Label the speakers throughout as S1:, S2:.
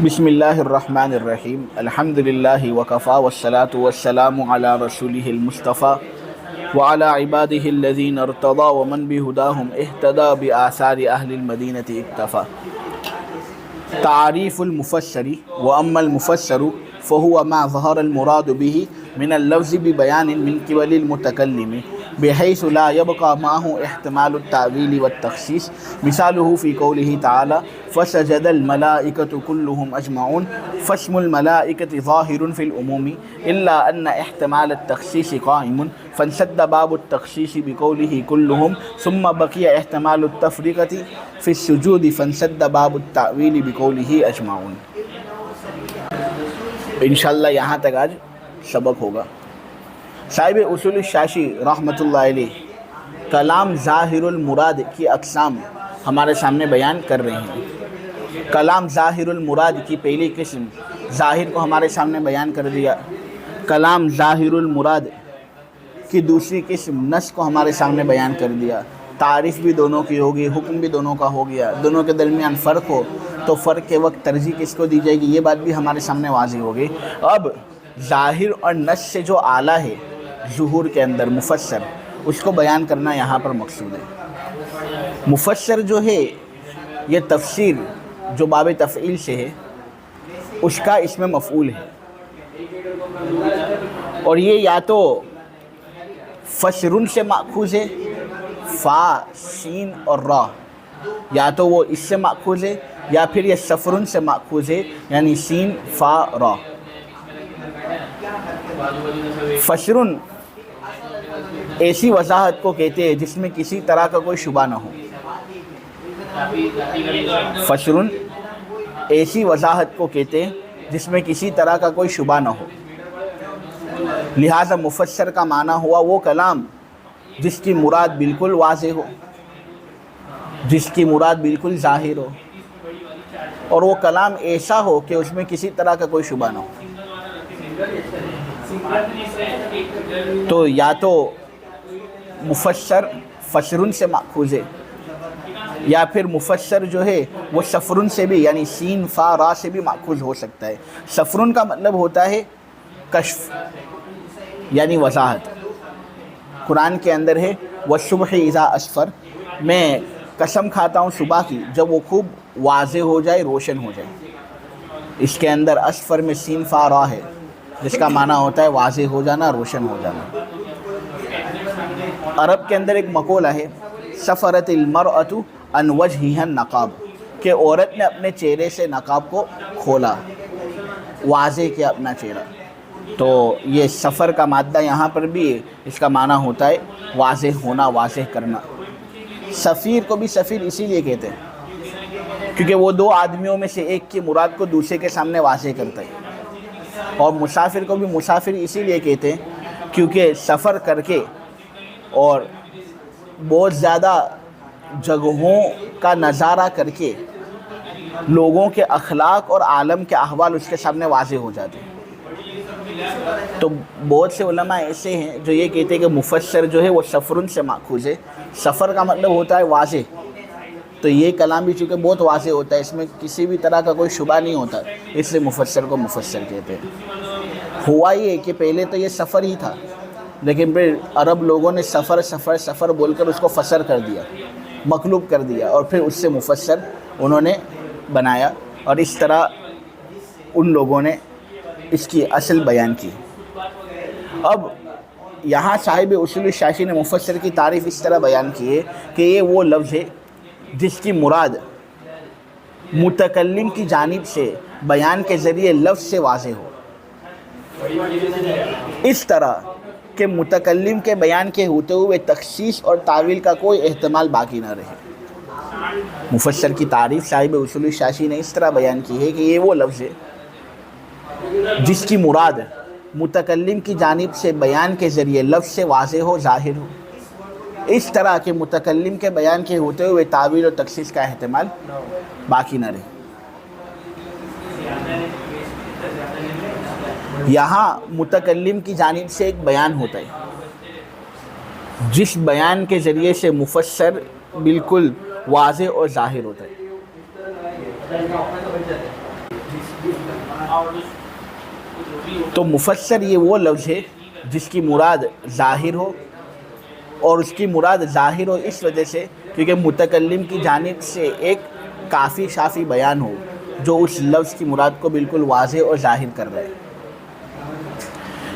S1: بسم اللہ الرحمن الرحیم الحمد للہ وکفا والصلاة والسلام علی رسولہ المصطفیٰ وعلی عبادہ الذین ارتضی ومن بہداہم اہتدی بآثار اہل المدینۃ اکتفا۔ تعریف المفسر واما المفسر فهو ما ظهر المراد به من اللفظ ببيان من قبل المتكلم بحيث لا يبقى معه احتمال التأويل والتخصيص، مثاله في قوله تعالى فسجد الملائكة كلهم أجمعون، فاسم الملائكة ظاهر في العموم إلا أن احتمال التخصيص قائم، فانسد باب التخصيص بقوله كلهم، ثم بقي احتمال التفرقة في السجود فانسد باب التأويل بقوله أجمعون۔ انشاءاللہ یہاں تک آج سبق ہوگا۔ صاحب اصول الشاشی رحمۃ اللہ علیہ کلام ظاہر المراد کی اقسام ہمارے سامنے بیان کر رہے ہیں۔ کلام ظاہر المراد کی پہلی قسم ظاہر کو ہمارے سامنے بیان کر دیا۔ کلام ظاہر المراد کی دوسری قسم نص کو ہمارے سامنے بیان کر دیا۔ تعریف بھی دونوں کی ہوگی، حکم بھی دونوں کا ہو گیا۔ دونوں کے درمیان فرق ہو تو فرق کے وقت ترجیح کس کو دی جائے گی، یہ بات بھی ہمارے سامنے واضح ہوگی۔ اب ظاہر اور نص سے جو اعلیٰ ہے ظہور کے اندر مفسر، اس کو بیان کرنا یہاں پر مقصود ہے۔ مفسر جو ہے یہ تفسیر جو باب تفعیل سے ہے اس کا اسم مفعول ہے، اور یہ یا تو فسرن سے ماخوذ ہے، فا سین اور را، یا تو وہ اس سے ماخوذ ہے یا پھر یہ سفرن سے ماخوذ ہے، یعنی سین فا را۔ فسرن ایسی وضاحت کو کہتے ہیں جس میں کسی طرح کا کوئی شبہ نہ ہو۔ فسرن ایسی وضاحت کو کہتے ہیں جس میں کسی طرح کا کوئی شبہ نہ ہو، لہذا مفسر کا معنی ہوا وہ کلام جس کی مراد بالکل واضح ہو، جس کی مراد بالکل ظاہر ہو، اور وہ کلام ایسا ہو کہ اس میں کسی طرح کا کوئی شبہ نہ ہو۔ تو یا تو مفسر فسرن سے ماخوذ ہے، یا پھر مفسر جو ہے وہ سفرن سے بھی، یعنی سین فا را سے بھی ماخوذ ہو سکتا ہے۔ سفرن کا مطلب ہوتا ہے کشف، یعنی وضاحت۔ قرآن کے اندر ہے والصبح اذا اسفر، میں قسم کھاتا ہوں صبح کی جب وہ خوب واضح ہو جائے، روشن ہو جائے۔ اس کے اندر اسفر میں سین فا را ہے جس کا معنی ہوتا ہے واضح ہو جانا، روشن ہو جانا۔ عرب کے اندر ایک مقولہ ہے سفرت المرأۃ عن وجہها النقاب، کہ عورت نے اپنے چہرے سے نقاب کو کھولا، واضح کیا اپنا چہرہ۔ تو یہ سفر کا مادہ یہاں پر بھی ہے، اس کا معنی ہوتا ہے واضح ہونا، واضح کرنا۔ سفیر کو بھی سفیر اسی لیے کہتے ہیں کیونکہ وہ دو آدمیوں میں سے ایک کی مراد کو دوسرے کے سامنے واضح کرتا ہے۔ اور مسافر کو بھی مسافر اسی لیے کہتے ہیں کیونکہ سفر کر کے اور بہت زیادہ جگہوں کا نظارہ کر کے لوگوں کے اخلاق اور عالم کے احوال اس کے سامنے واضح ہو جاتے ہیں۔ تو بہت سے علماء ایسے ہیں جو یہ کہتے ہیں کہ مفسر جو ہے وہ سفرن سے ماخوذ ہے۔ سفر کا مطلب ہوتا ہے واضح، تو یہ کلام بھی چونکہ بہت واضح ہوتا ہے، اس میں کسی بھی طرح کا کوئی شبہ نہیں ہوتا، اس لیے مفسر کو مفسر کہتے ہیں۔ ہوا یہ کہ پہلے تو یہ سفر ہی تھا، لیکن پھر عرب لوگوں نے سفر سفر سفر بول کر اس کو فسر کر دیا، مقلوب کر دیا، اور پھر اس سے مفسر انہوں نے بنایا، اور اس طرح ان لوگوں نے اس کی اصل بیان کی۔ اب یہاں صاحب اصول الشاشی نے مفسر کی تعریف اس طرح بیان کی ہے کہ یہ وہ لفظ ہے جس کی مراد متکلم کی جانب سے بیان کے ذریعے لفظ سے واضح ہو، اس طرح کہ متکلم کے بیان کے ہوتے ہوئے تخصیص اور تعویل کا کوئی احتمال باقی نہ رہے۔ مفسر کی تعریف صاحب اصول الشاشی نے اس طرح بیان کی ہے کہ یہ وہ لفظ ہے جس کی مراد متکلم کی جانب سے بیان کے ذریعے لفظ سے واضح ہو، ظاہر ہو، اس طرح کہ متکلم کے بیان کے ہوتے ہوئے تعویل اور تخصیص کا احتمال باقی نہ رہے۔ یہاں متکلم کی جانب سے ایک بیان ہوتا ہے جس بیان کے ذریعے سے مفسر بالکل واضح اور ظاہر ہوتا ہے۔ تو مفسر یہ وہ لفظ ہے جس کی مراد ظاہر ہو، اور اس کی مراد ظاہر ہو اس وجہ سے کیونکہ متکلم کی جانب سے ایک کافی شافی بیان ہو جو اس لفظ کی مراد کو بالکل واضح اور ظاہر کر رہا ہے۔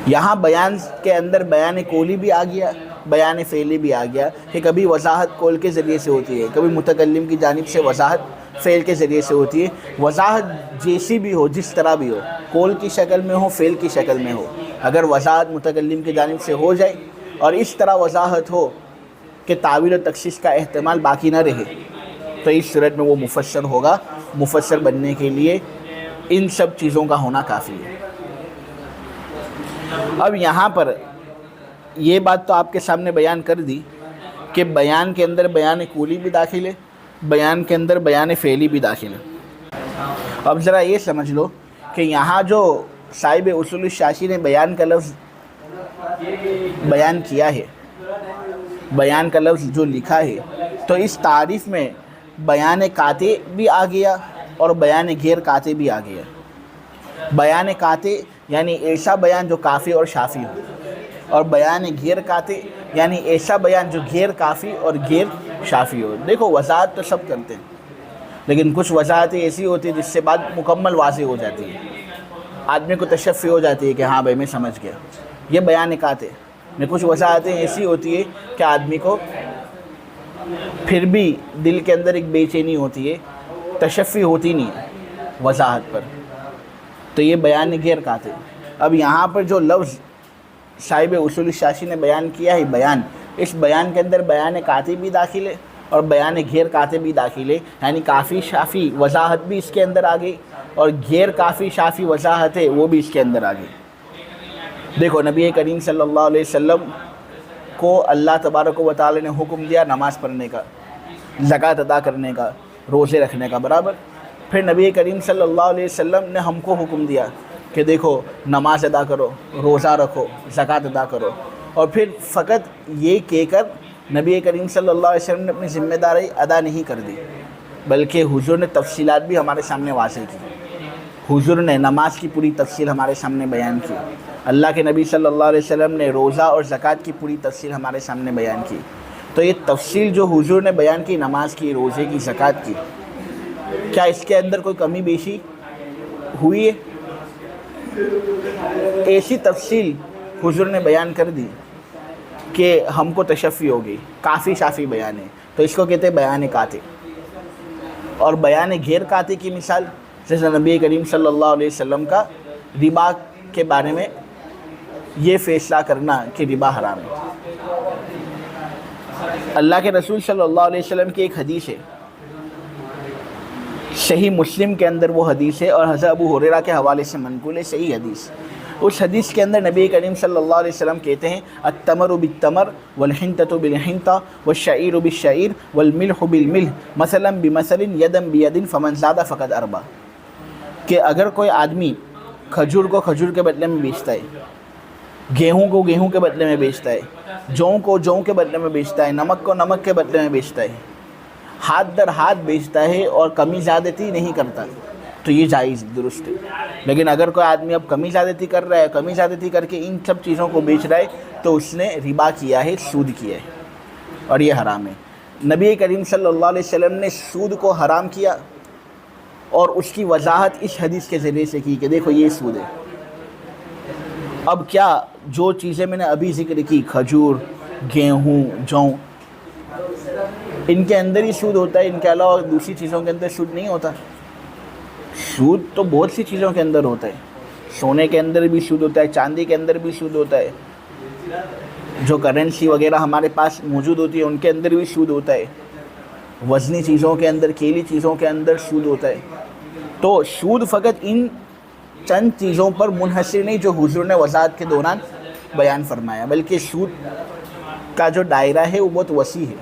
S1: یہاں بیان کے اندر بیان قولی بھی آ گیا، بیان فعلی بھی آ گیا کہ کبھی وضاحت قول کے ذریعے سے ہوتی ہے، کبھی متکلم کی جانب سے وضاحت فعل کے ذریعے سے ہوتی ہے۔ وضاحت جیسی بھی ہو، جس طرح بھی ہو، قول کی شکل میں ہو، فعل کی شکل میں ہو، اگر وضاحت متکلم کی جانب سے ہو جائے اور اس طرح وضاحت ہو کہ تعویل و تخصیص کا احتمال باقی نہ رہے، تو اس صورت میں وہ مفسر ہوگا۔ مفسر بننے کے لیے ان سب چیزوں کا ہونا کافی ہے۔ اب یہاں پر یہ بات تو آپ کے سامنے بیان کر دی کہ بیان کے اندر بیان قولی بھی داخل ہے، بیان کے اندر بیان فعلی بھی داخل ہے۔ اب ذرا یہ سمجھ لو کہ یہاں جو صاحب اصول الشاشی نے بیان کا لفظ بیان کیا ہے، بیان کا لفظ جو لکھا ہے، تو اس تعریف میں بیان قاطع بھی آ گیا اور بیان غیر قاطع بھی آ گیا۔ بیان قاطع یعنی ایسا بیان جو کافی اور شافی ہو، اور بیان غیر قاطع یعنی ایسا بیان جو غیر کافی اور غیر شافی ہو۔ دیکھو وضاحت تو سب کرتے ہیں، لیکن کچھ وضاحتیں ایسی ہوتی ہیں جس سے بات مکمل واضح ہو جاتی ہے، آدمی کو تشفی ہو جاتی ہے کہ ہاں بھائی میں سمجھ گیا، یہ بیان قاطع۔ میں کچھ وضاحتیں ایسی ہوتی ہے کہ آدمی کو پھر بھی دل کے اندر ایک بے چینی ہوتی ہے، تشفی ہوتی نہیں ہے وضاحت پر، تو یہ بیان غیر قاطع۔ اب یہاں پر جو لفظ صاحب اصول الشاشی نے بیان کیا ہے بیان، اس بیان کے اندر بیان قاطع بھی داخل ہے اور بیان غیر قاطع بھی داخل ہے، یعنی کافی شافی وضاحت بھی اس کے اندر آ گئی اور غیر کافی شافی وضاحت ہے وہ بھی اس کے اندر آ گئی۔ دیکھو نبی کریم صلی اللہ علیہ وسلم کو اللہ تبارک و تعالی نے حکم دیا نماز پڑھنے کا، زکوٰۃ ادا کرنے کا، روزے رکھنے کا برابر۔ پھر نبی کریم صلی اللہ علیہ وسلم نے ہم کو حکم دیا کہ دیکھو نماز ادا کرو، روزہ رکھو، زکوٰۃ ادا کرو، اور پھر فقط یہ کہہ کر نبی کریم صلی اللہ علیہ وسلم نے اپنی ذمہ داری ادا نہیں کر دی، بلکہ حضور نے تفصیلات بھی ہمارے سامنے واضح کی۔ حضور نے نماز کی پوری تفصیل ہمارے سامنے بیان کی، اللہ کے نبی صلی اللہ علیہ وسلم نے روزہ اور زکوٰۃ کی پوری تفصیل ہمارے سامنے بیان کی۔ تو یہ تفصیل جو حضور نے بیان کی نماز کی، روزے کی، زکوٰۃ کی، کیا اس کے اندر کوئی کمی بیشی ہوئی ہے؟ ایسی تفصیل حضور نے بیان کر دی کہ ہم کو تشفی ہو گئی، کافی شافی بیان ہے، تو اس کو کہتے ہیں بیان قاطع۔ اور بیان غیر قاطع کی مثال جیسے نبی کریم صلی اللہ علیہ وسلم کا ربا کے بارے میں یہ فیصلہ کرنا کہ ربا حرام ہے۔ اللہ کے رسول صلی اللہ علیہ وسلم کی ایک حدیث ہے، صحیح مسلم کے اندر وہ حدیث ہے اور حضرت ابو ہریرہ کے حوالے سے منقول ہے صحیح حدیث۔ اس حدیث کے اندر نبی کریم صلی اللہ علیہ وسلم کہتے ہیں التمر بالتمر والحنطۃ بالحنطۃ والشعیر بالشعیر والملح بالملح مثلا بمثل یدا بید فمن زاد فقد اربا، کہ اگر کوئی آدمی کھجور کو کھجور کے بدلے میں بیچتا ہے، گیہوں کو گیہوں کے بدلے میں بیچتا ہے، جوں کو جوں کے بدلے میں بیچتا ہے، نمک کو نمک کے بدلے میں بیچتا ہے، ہاتھ در ہاتھ بیچتا ہے اور کمی زیادتی نہیں کرتا، تو یہ جائز درست ہے۔ لیکن اگر کوئی آدمی اب کمی زیادتی کر رہا ہے، کمی زیادتی کر کے ان سب چیزوں کو بیچ رہا ہے، تو اس نے ربا کیا ہے، سود کیا ہے، اور یہ حرام ہے۔ نبی کریم صلی اللہ علیہ وسلم نے سود کو حرام کیا اور اس کی وضاحت اس حدیث کے ذریعے سے کی کہ دیکھو یہ سود ہے۔ اب کیا جو چیزیں میں نے ابھی ذکر کی، کھجور، گیہوں، جوں، ان کے اندر ہی سود ہوتا ہے، ان کے علاوہ دوسری چیزوں کے اندر سود نہیں ہوتا؟ سود تو بہت سی چیزوں کے اندر ہوتا ہے، سونے کے اندر بھی سود ہوتا ہے، چاندی کے اندر بھی سود ہوتا ہے، جو کرنسی وغیرہ ہمارے پاس موجود ہوتی ہے ان کے اندر بھی سود ہوتا ہے، وزنی چیزوں کے اندر، کیلی چیزوں کے اندر سود ہوتا ہے۔ تو سود فقط ان چند چیزوں پر منحصر نہیں جو حضور نے وضاحت کے دوران بیان فرمایا، بلکہ سود کا جو دائرہ ہے وہ بہت وسیع ہے۔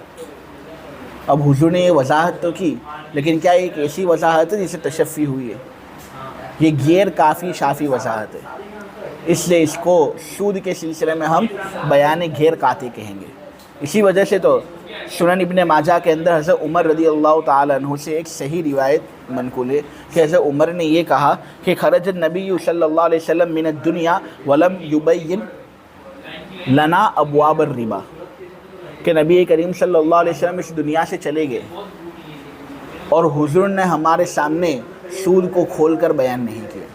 S1: اب حضور نے یہ وضاحت تو کی، لیکن کیا ایک ایسی وضاحت ہے جسے تشفی ہوئی ہے؟ یہ غیر کافی شافی وضاحت ہے، اس لیے اس کو سود کے سلسلے میں ہم بیان غیر قاطع کہیں گے۔ اسی وجہ سے تو سنن ابن ماجہ کے اندر حضرت عمر رضی اللہ تعالی عنہ سے ایک صحیح روایت منقول ہے کہ حضرت عمر نے یہ کہا کہ خرج النبی صلی اللہ علیہ وسلم من الدنیا ولم یبین لنا ابواب الربا، کہ نبی کریم صلی اللہ علیہ وسلم اس دنیا سے چلے گئے اور حضور نے ہمارے سامنے سود کو کھول کر بیان نہیں کیا۔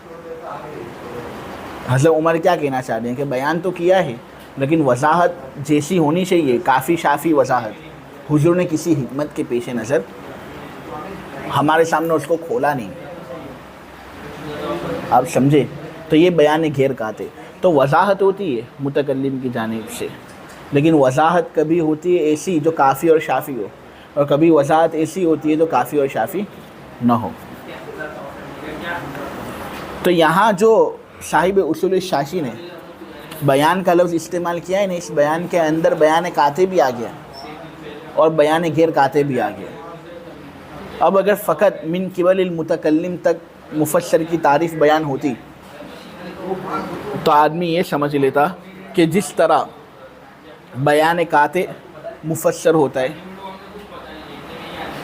S1: حضرت عمر کیا کہنا چاہ رہے ہیں کہ بیان تو کیا ہے لیکن وضاحت جیسی ہونی چاہیے، کافی شافی وضاحت، حضور نے کسی حکمت کے پیش نظر ہمارے سامنے اس کو کھولا نہیں۔ آپ سمجھے؟ تو یہ بیان غیر قاطع۔ تو وضاحت ہوتی ہے متکلم کی جانب سے، لیکن وضاحت کبھی ہوتی ہے ایسی جو کافی اور شافی ہو، اور کبھی وضاحت ایسی ہوتی ہے جو کافی اور شافی نہ ہو۔ تو یہاں جو صاحب اصول الشاشی نے بیان کا لفظ استعمال کیا ہے نا، اس بیان کے اندر بیان قاطع بھی آ گیا اور بیان غیر قاطع بھی آ گیا۔ اب اگر فقط من قبل المتکلم تک مفسر کی تعریف بیان ہوتی تو آدمی یہ سمجھ لیتا کہ جس طرح بیان قاطع مفسر ہوتا ہے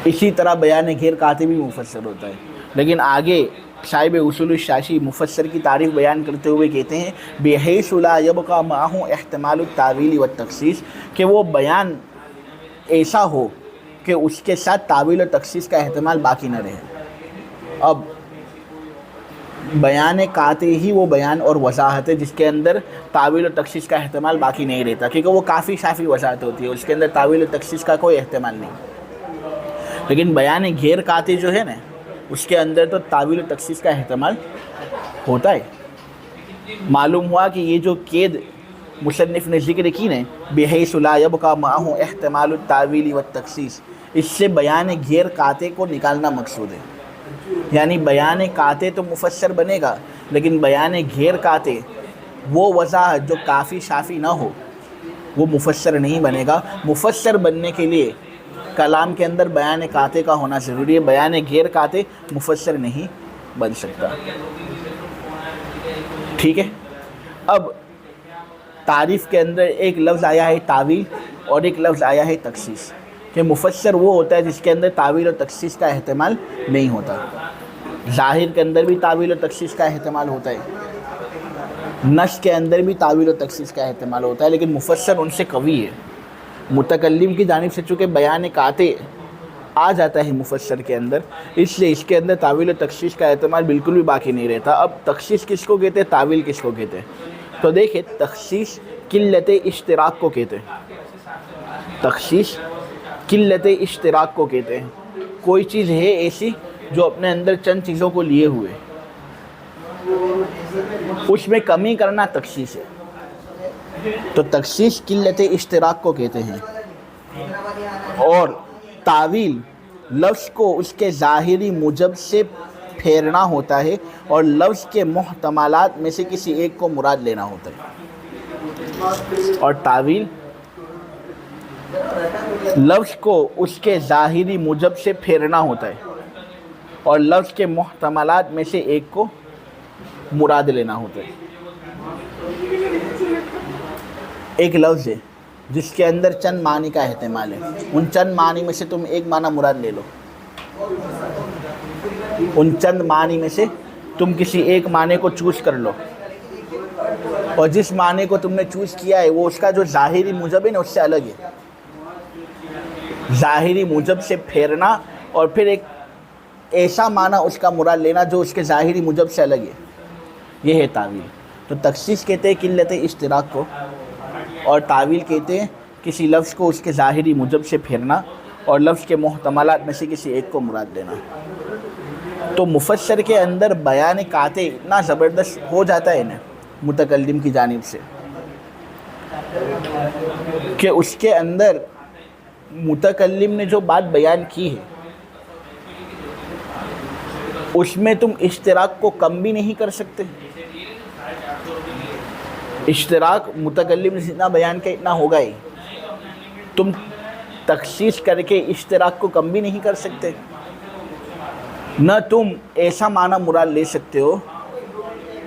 S1: اسی طرح بیان غیر قاطع بھی مفسر ہوتا ہے۔ لیکن آگے صاحب اصول الشاشی مفسر کی تعریف بیان کرتے ہوئے کہتے ہیں بحیث لا یبقى معه احتمال التاویل والتخصیص، کہ وہ بیان ایسا ہو کہ اس کے ساتھ تعویل و تخصیص کا احتمال باقی نہ رہے۔ اب بیان قاطع ہی وہ بیان اور وضاحت ہے جس کے اندر تعویل و تخصیص کا احتمال باقی نہیں رہتا، کیونکہ وہ کافی شافی وضاحت ہوتی ہے، اس کے اندر تعویل و تخصیص کا کوئی احتمال نہیں۔ لیکن بیان غیر قاطع جو ہے نا، اس کے اندر تو تعویل و تخصیص کا احتمال ہوتا ہے۔ معلوم ہوا کہ یہ جو قید مصنف نے ذکر کی نا بحیث لا یبقى معه احتمال التاویل والتخصیص، اس سے بیان غیر قاطع کو نکالنا مقصود ہے۔ یعنی بیان قاطع تو مفسر بنے گا، لیکن بیان غیر قاطع وہ وضاحت جو کافی شافی نہ ہو وہ مفسر نہیں بنے گا۔ مفسر بننے کے لیے کلام کے اندر بیان قاطع کا ہونا ضروری ہے، بیان غیر قاطع مفسر نہیں بن سکتا۔ ٹھیک ہے، اب تعریف کے اندر ایک لفظ آیا ہے تعویل اور ایک لفظ آیا ہے تخصیص، کہ مفسر وہ ہوتا ہے جس کے اندر تعویل و تخصیص کا احتمال نہیں ہوتا۔ ظاہر کے اندر بھی تعویل و تخصیص کا احتمال ہوتا ہے، نص کے اندر بھی تعویل و تخصیص کا احتمال ہوتا ہے، لیکن مفسر ان سے قوی ہے۔ متکلم کی جانب سے چونکہ بیان قاطع آ جاتا ہے مفسر کے اندر، اس لیے اس کے اندر تعویل و تخصیص کا احتمال بالکل بھی باقی نہیں رہتا۔ اب تخصیص کس کو کہتے ہیں، تعویل کس کو کہتے ہیں؟ تو دیکھیں، تخصیص قلت اشتراک کو کہتے ہیں۔ تخصیص قلت اشتراک کو کہتے ہیں۔ کوئی چیز ہے ایسی جو اپنے اندر چند چیزوں کو لیے ہوئے، اس میں کمی کرنا تخصیص ہے، تو تخصیص قلت اشتراک کو کہتے ہیں۔ اور تعویل لفظ کو اس کے ظاہری موجب سے پھیرنا ہوتا ہے اور لفظ کے محتملات میں سے کسی ایک کو مراد لینا ہوتا ہے۔ اور تعویل لفظ کو اس کے ظاہری موجب سے پھیرنا ہوتا ہے اور لفظ کے محتملات میں سے ایک کو مراد لینا ہوتا ہے۔ ایک لفظ ہے جس کے اندر چند معنی کا احتمال ہے، ان چند معنی میں سے تم ایک معنی مراد لے لو، ان چند معنی میں سے تم کسی ایک معنی کو چوز کر لو، اور جس معنی کو تم نے چوز کیا ہے وہ اس کا جو ظاہری موجب ہے نا اس سے الگ ہے۔ ظاہری موجب سے پھیرنا اور پھر ایک ایسا معنی اس کا مراد لینا جو اس کے ظاہری موجب سے الگ ہے، یہ ہے تعویل۔ تو تخصیص کہتے ہیں قلت اشتراک کو، اور تعویل کہتے ہیں کسی لفظ کو اس کے ظاہری موجب سے پھیرنا اور لفظ کے محتملات میں سے کسی ایک کو مراد لینا۔ تو مفسر کے اندر بیان قاطع اتنا زبردست ہو جاتا ہے نا متکلم کی جانب سے کہ اس کے اندر متکلم نے جو بات بیان کی ہے اس میں تم اشتراک کو کم بھی نہیں کر سکتے۔ اشتراک متکلم نے جتنا بیان کیا اتنا ہوگا ہی، تم تخصیص کر کے اشتراک کو کم بھی نہیں کر سکتے، نہ تم ایسا معنی مراد لے سکتے ہو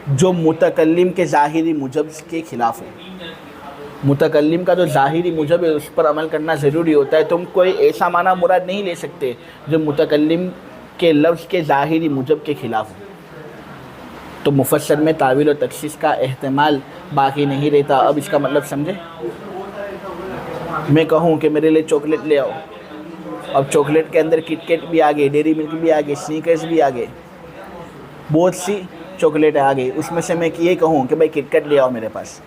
S1: جو متکلم کے ظاہری موجب کے خلاف ہو۔ متکلم کا جو ظاہری موجب ہے اس پر عمل کرنا ضروری ہوتا ہے. تم کوئی ایسا معنی مراد نہیں لے سکتے جو متکلم کے لفظ کے ظاہری موجب کے خلاف ہو. تو مفسر میں تعویل و تخصیص کا احتمال باقی نہیں رہتا. اب اس کا مطلب سمجھے؟ میں کہوں کہ میرے لیے چاکلیٹ لے آؤ، اب چاکلیٹ کے اندر کٹ کیٹ بھی آ گئے، ڈیری ملک بھی آ گئے، سنیکرز بھی آ گئے، بہت سی چاکلیٹ آ گئی. اس میں سے میں یہ کہوں کہ بھائی کٹ کیٹ لے آؤ میرے پاس،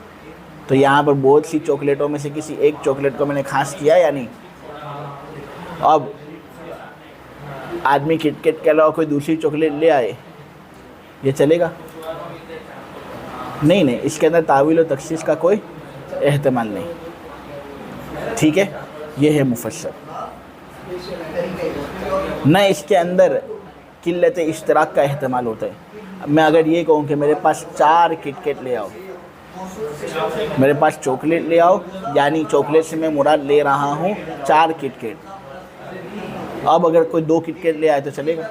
S1: تو یہاں پر بہت سی چاکلیٹوں میں سے کسی ایک چاکلیٹ کو میں نے خاص کیا یا نہیں؟ اب آدمی کٹ کیٹ کے علاوہ کوئی دوسری چاکلیٹ لے آئے، یہ چلے گا؟ نہیں، اس کے اندر تعویل و تخصیص کا کوئی احتمال نہیں. ٹھیک ہے، یہ ہے مفسر. نہ اس کے اندر قلت اشتراک کا احتمال ہوتا ہے. میں اگر یہ کہوں کہ میرے پاس 4 کٹ کیٹ لے آؤ، میرے پاس چاکلیٹ لے آؤ، یعنی چاکلیٹ سے میں مراد لے رہا ہوں 4 کٹ کیٹ. اب اگر کوئی 2 کٹ کیٹ لے آئے تو چلے گا؟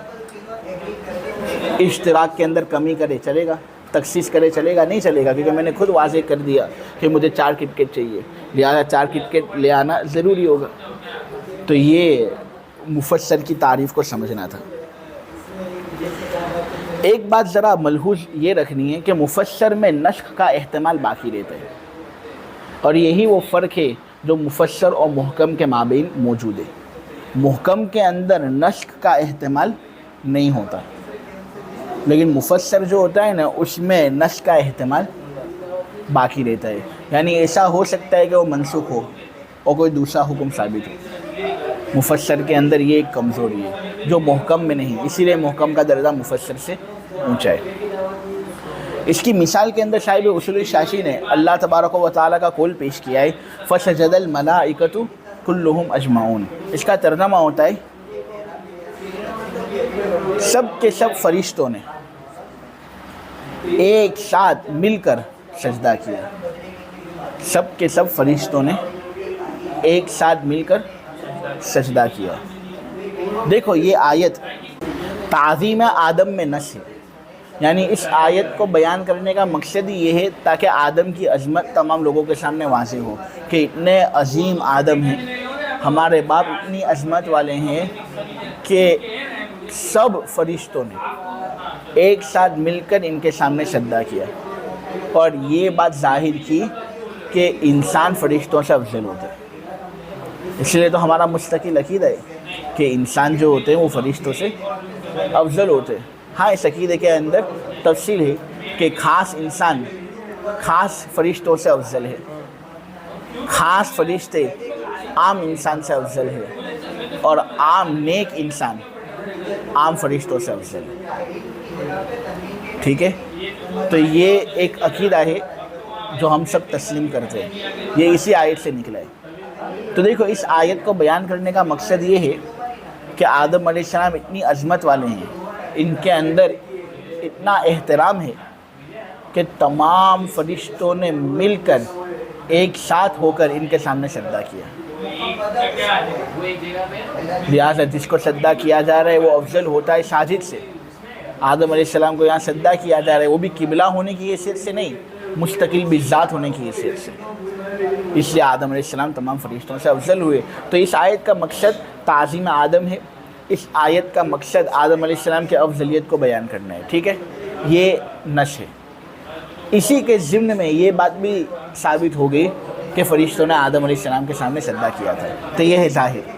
S1: اشتراک کے اندر کمی کرے چلے گا؟ تخصیص کرے چلے گا؟ نہیں چلے گا، کیونکہ میں نے خود واضح کر دیا کہ مجھے 4 کٹ کیٹ چاہیے، لہٰذا 4 کٹ کیٹ لے آنا ضروری ہوگا. تو یہ مفسر کی تعریف کو سمجھنا تھا. ایک بات ذرا ملحوظ یہ رکھنی ہے کہ مفسر میں نسخ کا احتمال باقی رہتا ہے، اور یہی وہ فرق ہے جو مفسر اور محکم کے مابین موجود ہے. محکم کے اندر نسخ کا احتمال نہیں ہوتا، لیکن مفسر جو ہوتا ہے نا اس میں نسخ کا احتمال باقی رہتا ہے. یعنی ایسا ہو سکتا ہے کہ وہ منسوخ ہو اور کوئی دوسرا حکم ثابت ہو. مفسر کے اندر یہ ایک کمزوری ہے جو محکم میں نہیں، اسی لیے محکم کا درجہ مفسر سے اونچا ہے. اس کی مثال کے اندر صاحب اصول شاشی نے اللہ تبارک و تعالیٰ کا قول پیش کیا ہے، فسجد الملائکۃ کلہم اجمعون. اس کا ترجمہ ہوتا ہے سب کے سب فرشتوں نے ایک ساتھ مل کر سجدہ کیا. سب کے سب فرشتوں نے ایک ساتھ مل کر سجدہ کیا. دیکھو یہ آیت تعظیم آدم میں نص ہے، یعنی اس آیت کو بیان کرنے کا مقصد یہ ہے تاکہ آدم کی عظمت تمام لوگوں کے سامنے واضح ہو کہ اتنے عظیم آدم ہیں، ہمارے باپ اتنی عظمت والے ہیں کہ سب فرشتوں نے ایک ساتھ مل کر ان کے سامنے سجدہ کیا. اور یہ بات ظاہر کی کہ انسان فرشتوں سے افضل ہوتے ہیں. اس لیے تو ہمارا مستقل عقیدہ ہے کہ انسان جو ہوتے ہیں وہ فرشتوں سے افضل ہوتے ہیں. ہاں اس عقیدے کے اندر تفصیل ہے کہ خاص انسان خاص فرشتوں سے افضل ہے، خاص فرشتے عام انسان سے افضل ہے، اور عام نیک انسان عام فرشتوں سے افضل ہے. ٹھیک ہے، تو یہ ایک عقیدہ ہے جو ہم سب تسلیم کرتے ہیں، یہ اسی آیت سے نکلا ہے. تو دیکھو اس آیت کو بیان کرنے کا مقصد یہ ہے کہ آدم علیہ السلام اتنی عظمت والے ہیں، ان کے اندر اتنا احترام ہے کہ تمام فرشتوں نے مل کر ایک ساتھ ہو کر ان کے سامنے سجدہ کیا. لہٰذا جس کو سجدہ کیا جا رہا ہے وہ افضل ہوتا ہے ساجد سے. آدم علیہ السلام کو یہاں سجدہ کیا جا رہا ہے، وہ بھی قبلہ ہونے کی حیثیت سے نہیں، مستقل بذات ہونے کی حیثیت سے. اس لیے آدم علیہ السلام تمام فرشتوں سے افضل ہوئے. تو اس آیت کا مقصد تعظیم آدم ہے، اس آیت کا مقصد آدم علیہ السلام کی افضلیت کو بیان کرنا ہے. ٹھیک ہے، یہ نص ہے. اسی کے ضمن میں یہ بات بھی ثابت ہو گئی کہ فرشتوں نے آدم علیہ السلام کے سامنے سجدہ کیا تھا. تو یہ ہے ظاہر.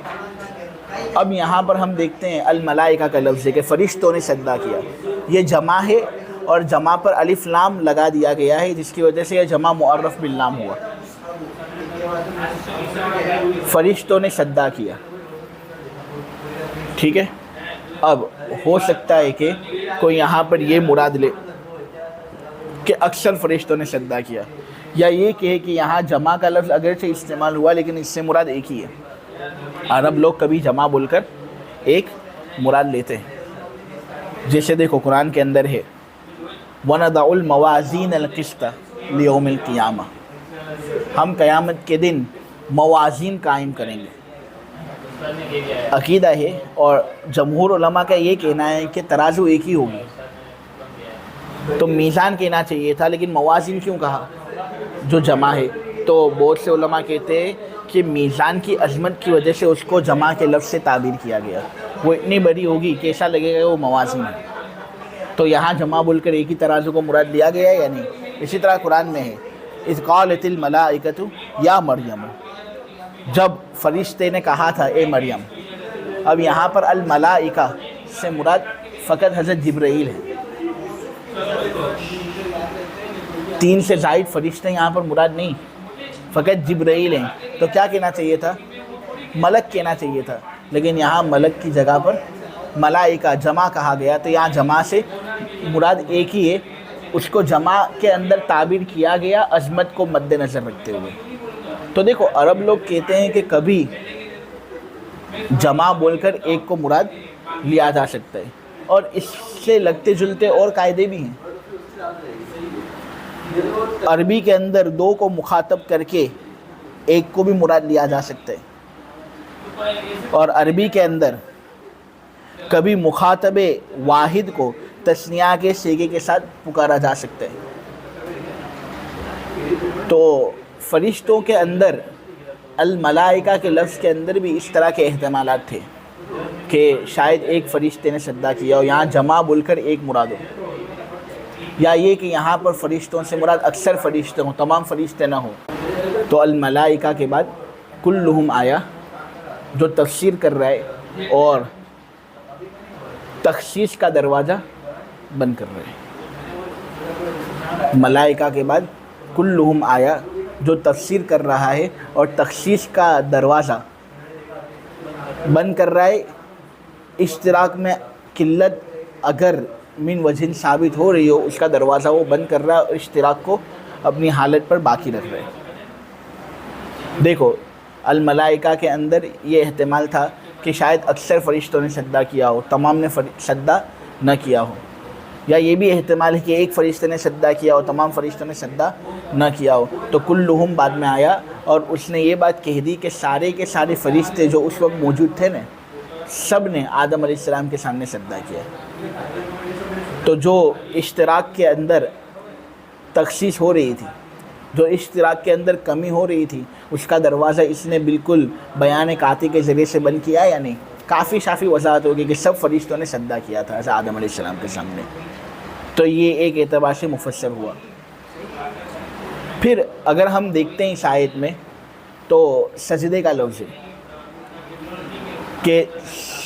S1: اب یہاں پر ہم دیکھتے ہیں الملائکہ کا لفظ ہے کہ فرشتوں نے سجدہ کیا، یہ جمع ہے اور جمع پر الف لام لگا دیا گیا ہے جس کی وجہ سے یہ جمع معرف باللام ہوا. فرشتوں نے سجدہ کیا. ٹھیک ہے، اب ہو سکتا ہے کہ کوئی یہاں پر یہ مراد لے کہ اکثر فرشتوں نے سجدہ کیا، یا یہ کہے کہ یہاں جمع کا لفظ اگرچہ استعمال ہوا لیکن اس سے مراد ایک ہی ہے. عرب لوگ کبھی جمع بول کر ایک مراد لیتے ہیں. جیسے دیکھو قرآن کے اندر ہے وَنَضَعُ الْمَوَازِينَ الْقِسْطَ لِيَوْمِ الْقِيَامَةِ، ہم قیامت کے دن موازین قائم کریں گے. عقیدہ ہے اور جمہور علماء کا یہ کہنا ہے کہ ترازو ایک ہی ہوگی، تو میزان کہنا چاہیے تھا، لیکن موازین کیوں کہا جو جمع ہے؟ تو بہت سے علماء کہتے ہیں کہ میزان کی عظمت کی وجہ سے اس کو جمع کے لفظ سے تعبیر کیا گیا، وہ اتنی بڑی ہوگی کہ ایسا لگے گا وہ موازن ہے، تو یہاں جمع بول کر ایک ہی ترازو کو مراد لیا گیا ہے یا نہیں؟ اسی طرح قرآن میں ہے اذ قالت الملائکۃ یا مریم، جب فرشتے نے کہا تھا اے مریم. اب یہاں پر الملائکہ سے مراد فقط حضرت جبرائیل ہے، 3 سے زائد فرشتے یہاں پر مراد نہیں، فقط جبرائیل ہیں. تو کیا کہنا چاہیے تھا؟ ملک کہنا چاہیے تھا، لیکن یہاں ملک کی جگہ پر ملائکہ جمع کہا گیا. تو یہاں جمع سے مراد ایک ہی ہے، اس کو جمع کے اندر تعبیر کیا گیا عظمت کو مد نظر رکھتے ہوئے. تو دیکھو عرب لوگ کہتے ہیں کہ کبھی جمع بول کر ایک کو مراد لیا جا سکتا ہے، اور اس سے لگتے جلتے اور قاعدے بھی ہیں. عربی کے اندر 2 کو مخاطب کر کے ایک کو بھی مراد لیا جا سکتا ہے، اور عربی کے اندر کبھی مخاطب واحد کو تثنیہ کے صیغے کے ساتھ پکارا جا سکتا ہے. تو فرشتوں کے اندر الملائکہ کے لفظ کے اندر بھی اس طرح کے احتمالات تھے کہ شاید ایک فرشتے نے سجدہ کیا ہو، یہاں جمع بول کر ایک مراد ہو، یا یہ کہ یہاں پر فرشتوں سے مراد اکثر فرشتے ہوں، تمام فرشتے نہ ہوں. تو الملائکہ کے بعد کلہم آیا جو تفسیر کر رہا ہے اور تخصیص کا دروازہ بند کر رہے ہیں. ملائکہ کے بعد کلہم آیا جو تفسیر کر رہا ہے اور تخصیص کا دروازہ بند کر رہا ہے. اشتراک میں قلت اگر من وجہ ثابت ہو رہی ہو، اس کا دروازہ وہ بند کر رہا ہے اور اشتراک کو اپنی حالت پر باقی رکھ رہے ہیں. دیکھو الملائکہ کے اندر یہ احتمال تھا کہ شاید اکثر فرشتوں نے سجدہ کیا ہو، تمام نے سجدہ نہ کیا ہو، یا یہ بھی احتمال ہے کہ ایک فرشتے نے سجدہ کیا ہو، تمام فرشتوں نے سجدہ نہ کیا ہو. تو کلہم بعد میں آیا اور اس نے یہ بات کہہ دی کہ سارے کے سارے فرشتے جو اس وقت موجود تھے نا، سب نے آدم علیہ السلام کے سامنے سجدہ کیا. تو جو اشتراک کے اندر تخصیص ہو رہی تھی، جو اشتراک کے اندر کمی ہو رہی تھی، اس کا دروازہ اس نے بالکل بیان قاطع کے ذریعے سے بند کیا یا نہیں؟ کافی شافی وضاحت ہوگی کہ سب فرشتوں نے سجدہ کیا تھا ایسا آدم علیہ السلام کے سامنے. تو یہ ایک اعتبار سے مفسر ہوا. پھر اگر ہم دیکھتے ہیں اس آیت میں تو سجدے کا لفظ ہے کہ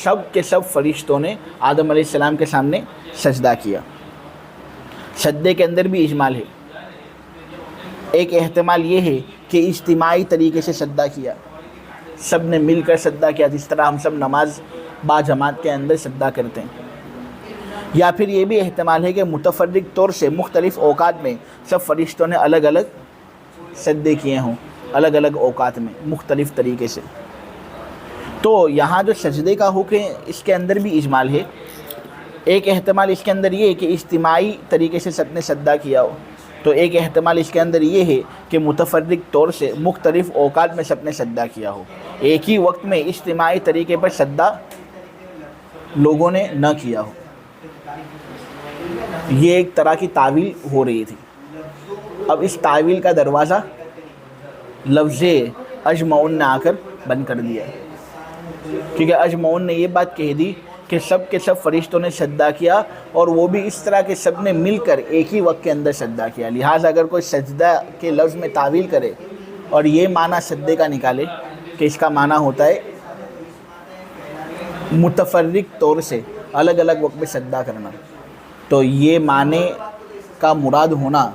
S1: سب کے سب فرشتوں نے آدم علیہ السلام کے سامنے سجدہ کیا. سجدے کے اندر بھی اجمال ہے. ایک احتمال یہ ہے کہ اجتماعی طریقے سے سجدہ کیا، سب نے مل کر سجدہ کیا، جس طرح ہم سب نماز با جماعت کے اندر سجدہ کرتے ہیں. یا پھر یہ بھی احتمال ہے کہ متفرق طور سے مختلف اوقات میں سب فرشتوں نے الگ الگ سجدے کیے ہوں، الگ الگ اوقات میں مختلف طریقے سے. تو یہاں جو سجدے کا حکم ہے اس کے اندر بھی اجمال ہے. ایک احتمال اس کے اندر یہ ہے کہ اجتماعی طریقے سے سب نے سجدہ کیا ہو، تو ایک احتمال اس کے اندر یہ ہے کہ متفرق طور سے مختلف اوقات میں سب نے سجدہ کیا ہو، ایک ہی وقت میں اجتماعی طریقے پر سجدہ لوگوں نے نہ کیا ہو. یہ ایک طرح کی تعویل ہو رہی تھی. اب اس تعویل کا دروازہ لفظ اجمعون نے آ کر بند کر دیا، کیونکہ اجمعون نے یہ بات کہہ دی کہ سب کے سب فرشتوں نے سجدہ کیا، اور وہ بھی اس طرح کہ سب نے مل کر ایک ہی وقت کے اندر سجدہ کیا. لہٰذا اگر کوئی سجدہ کے لفظ میں تعویل کرے اور یہ معنی سجدے کا نکالے کہ اس کا معنی ہوتا ہے متفرق طور سے الگ الگ وقت میں سجدہ کرنا، تو یہ معنی کا مراد ہونا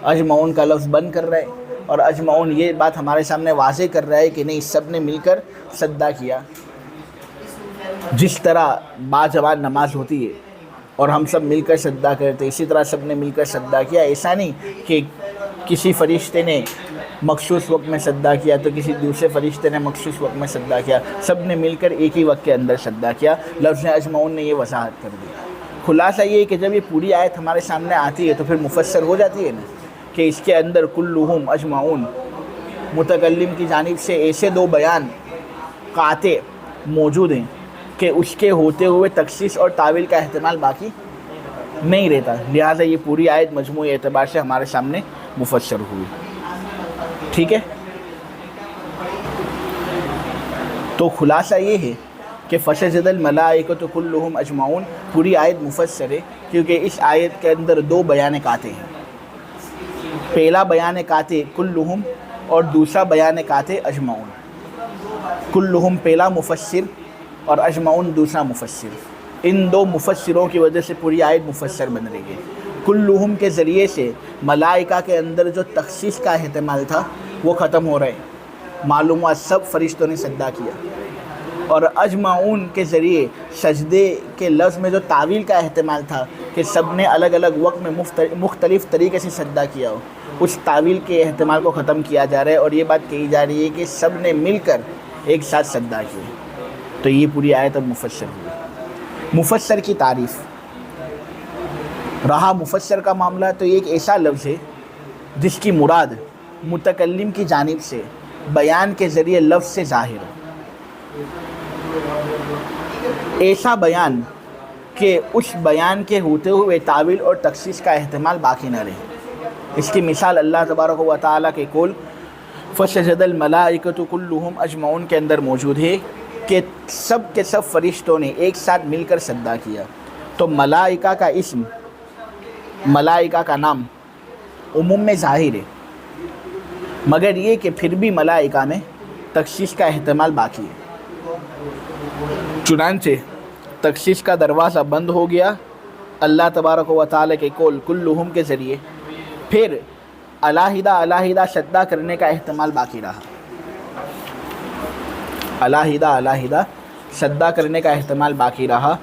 S1: اجمعون کا لفظ بند کر رہا ہے، اور اجمعون یہ بات ہمارے سامنے واضح کر رہا ہے کہ نہیں، سب نے مل کر سجدہ کیا. جس طرح باجماعت نماز ہوتی ہے اور ہم سب مل کر سجدہ کرتے ہیں، اسی طرح سب نے مل کر سجدہ کیا. ایسا نہیں کہ کسی فرشتے نے مخصوص وقت میں سجدہ کیا تو کسی دوسرے فرشتے نے مخصوص وقت میں سجدہ کیا، سب نے مل کر ایک ہی وقت کے اندر سجدہ کیا. لفظ اجمعون نے یہ وضاحت کر دی. خلاصہ یہ ہے کہ جب یہ پوری آیت ہمارے سامنے آتی ہے تو پھر مفسر ہو جاتی ہے نا کہ اس کے اندر کلہم اجمعون متکلم کی جانب سے ایسے 2 بیان قاطع موجود ہیں کہ اس کے ہوتے ہوئے تخصیص اور تعویل کا احتمال باقی نہیں رہتا. لہٰذا یہ پوری آیت مجموعی اعتبار سے ہمارے سامنے مفسر ہوئی. ٹھیک ہے. تو خلاصہ یہ ہے کہ فسجد الملائکۃ کلہم اجمعون پوری آیت مفسر ہے، کیونکہ اس آیت کے اندر دو بیان کاتے ہیں. پہلا بیان کاتے کلہم اور دوسرا بیان کاتے اجمعون. کلہم پہلا مفسر اور اجمعون دوسرا مفسر. ان دو مفسروں کی وجہ سے پوری آیت مفسر بن رہی ہے. کلہم کے ذریعے سے ملائکہ کے اندر جو تخصیص کا احتمال تھا وہ ختم ہو رہا ہے. معلوم ہوا سب فرشتوں نے سجدہ کیا. اور اجمعون کے ذریعے سجدے کے لفظ میں جو تعویل کا احتمال تھا کہ سب نے الگ الگ وقت میں مختلف طریقے سے سجدہ کیا ہو، اس تعویل کے احتمال کو ختم کیا جا رہا ہے، اور یہ بات کہی جا رہی ہے کہ سب نے مل کر ایک ساتھ سجدہ کیا. تو یہ پوری آیت اب مفسر ہوئی. مفسر کی تعریف رہا. مفسر کا معاملہ تو یہ ایک ایسا لفظ ہے جس کی مراد متکلم کی جانب سے بیان کے ذریعے لفظ سے ظاہر ہو. ایسا بیان کہ اس بیان کے ہوتے ہوئے تعویل اور تخصیص کا احتمال باقی نہ رہے. اس کی مثال اللہ تبارک و تعالیٰ کے قول فسجد الملائکۃ کلہم اجمعون کے اندر موجود ہے کہ سب کے سب فرشتوں نے ایک ساتھ مل کر سجدہ کیا. تو ملائکہ کا اسم، ملائکہ کا نام عموم میں ظاہر ہے، مگر یہ کہ پھر بھی ملائکہ میں تخصیص کا احتمال باقی ہے. چنانچہ تخصیص کا دروازہ بند ہو گیا اللہ تبارک و تعالیٰ کے قول کلہم کے ذریعے. پھر علیحدہ علیحدہ سجدہ کرنے کا احتمال باقی رہا. علیحدہ علیحدہ سجدہ کرنے کا احتمال باقی رہا.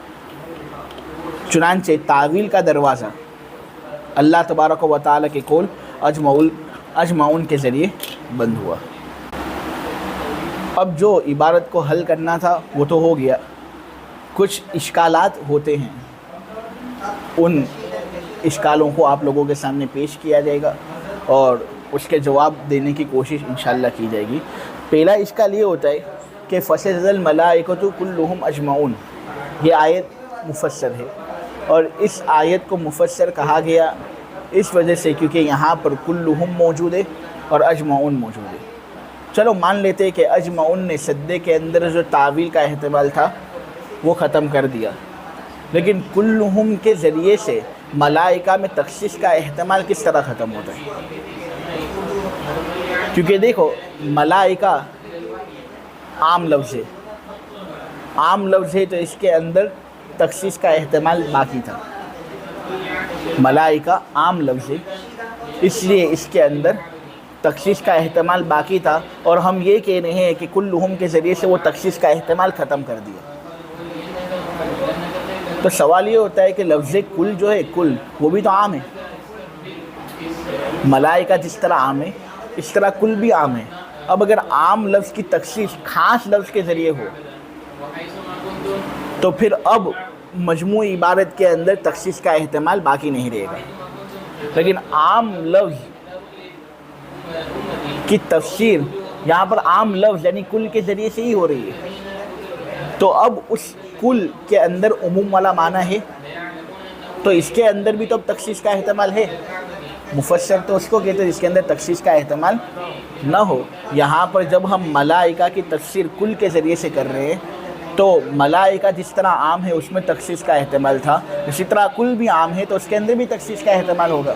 S1: چنانچہ تعویل کا دروازہ اللہ تبارک و تعالیٰ کے قول اجمعون کے ذریعے بند ہوا. اب جو عبارت کو حل کرنا تھا وہ تو ہو گیا. کچھ اشکالات ہوتے ہیں، ان اشکالوں کو آپ لوگوں کے سامنے پیش کیا جائے گا اور اس کے جواب دینے کی کوشش انشاءاللہ کی جائے گی. پہلا اشکال یہ ہوتا ہے کہ فسجد الملائکۃ کلہم اجمعون، یہ آیت مفسر ہے، اور اس آیت کو مفسر کہا گیا اس وجہ سے کیونکہ یہاں پر کلہم موجود ہے اور اجمعون موجود ہے. چلو مان لیتے کہ اجمعون نے سجدے کے اندر جو تعویل کا احتمال تھا وہ ختم کر دیا، لیکن کلہم کے ذریعے سے ملائکہ میں تخصیص کا احتمال کس طرح ختم ہوتا ہے؟ کیونکہ دیکھو ملائکہ عام لفظ ہے، عام لفظ ہے تو اس کے اندر تخصیص کا احتمال باقی تھا. ملائکہ عام لفظ ہے اس لیے اس کے اندر تخصیص کا احتمال باقی تھا، اور ہم یہ کہہ رہے ہیں کہ کلہم کے ذریعے سے وہ تخصیص کا احتمال ختم کر دیا. تو سوال یہ ہوتا ہے کہ لفظ کل جو ہے، کل وہ بھی تو عام ہے. ملائکہ جس طرح عام ہے اس طرح کل بھی عام ہے. اب اگر عام لفظ کی تخصیص خاص لفظ کے ذریعے ہو تو پھر اب مجموعی عبارت کے اندر تخصیص کا احتمال باقی نہیں رہے گا. لیکن عام لفظ کی تفسیر یہاں پر عام لفظ یعنی کل کے ذریعے سے ہی ہو رہی ہے، تو اب اس کل کے اندر عموم والا معنی ہے، تو اس کے اندر بھی تو اب تخصیص کا احتمال ہے. مفسر تو اس کو کہتے ہیں جس کے اندر تخصیص کا احتمال نہ ہو. یہاں پر جب ہم ملائکہ کی تفسیر کل کے ذریعے سے کر رہے ہیں تو ملائکہ جس طرح عام ہے اس میں تخصیص کا احتمال تھا، اسی طرح کل بھی عام ہے تو اس کے اندر بھی تخصیص کا احتمال ہوگا.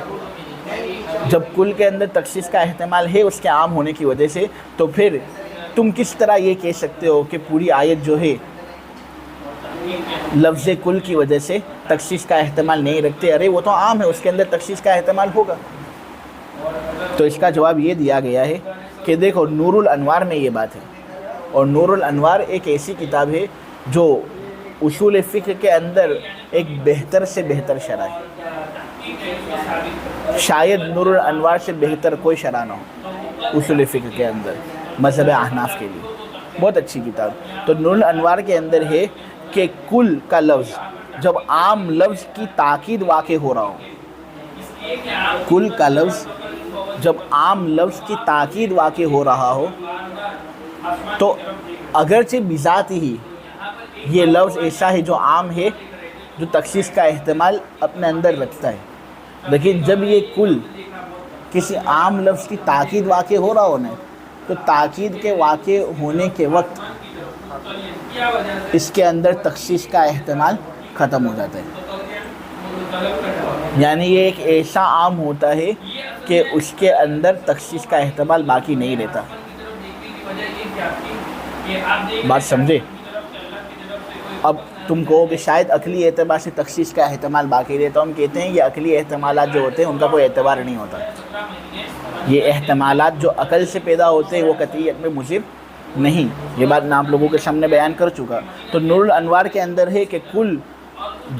S1: جب کل کے اندر تخصیص کا احتمال ہے اس کے عام ہونے کی وجہ سے، تو پھر تم کس طرح یہ کہہ سکتے ہو کہ پوری آیت جو ہے لفظ کل کی وجہ سے تخصیص کا احتمال نہیں رکھتے؟ ارے وہ تو عام ہے، اس کے اندر تخصیص کا احتمال ہوگا. تو اس کا جواب یہ دیا گیا ہے کہ دیکھو نور الانوار میں یہ بات ہے، اور نور الانوار ایک ایسی کتاب ہے جو اصول فقہ کے اندر ایک بہتر سے بہتر شرح ہے. شاید نور الانوار سے بہتر کوئی شرح نہ ہو اصول فقہ کے اندر مذہب احناف کے لیے. بہت اچھی کتاب. تو نور الانوار کے اندر ہے کہ کل کا لفظ جب عام لفظ کی تاکید واقع ہو رہا ہو، کل کا لفظ جب عام لفظ کی تاکید واقع ہو رہا ہو تو اگرچہ بذات ہی یہ لفظ ایسا ہے جو عام ہے، جو تخصیص کا احتمال اپنے اندر رکھتا ہے، لیکن جب یہ کل کسی عام لفظ کی تاکید واقع ہو رہا ہونا ہے تو تاکید کے واقع ہونے کے وقت اس کے اندر تخصیص کا احتمال ختم ہو جاتا ہے. یعنی یہ ایک ایسا عام ہوتا ہے کہ اس کے اندر تخصیص کا احتمال باقی نہیں رہتا. بات سمجھے؟ اب تم کہو کہ شاید عقلی اعتبار سے تخصیص کا احتمال باقی رہتا. ہم کہتے ہیں یہ عقلی احتمالات جو ہوتے ہیں ان کا کوئی اعتبار نہیں ہوتا. یہ احتمالات جو عقل سے پیدا ہوتے ہیں وہ قطعیت میں مضر نہیں. یہ بات میں آپ لوگوں کے سامنے بیان کر چکا. تو نور الانوار کے اندر ہے کہ کل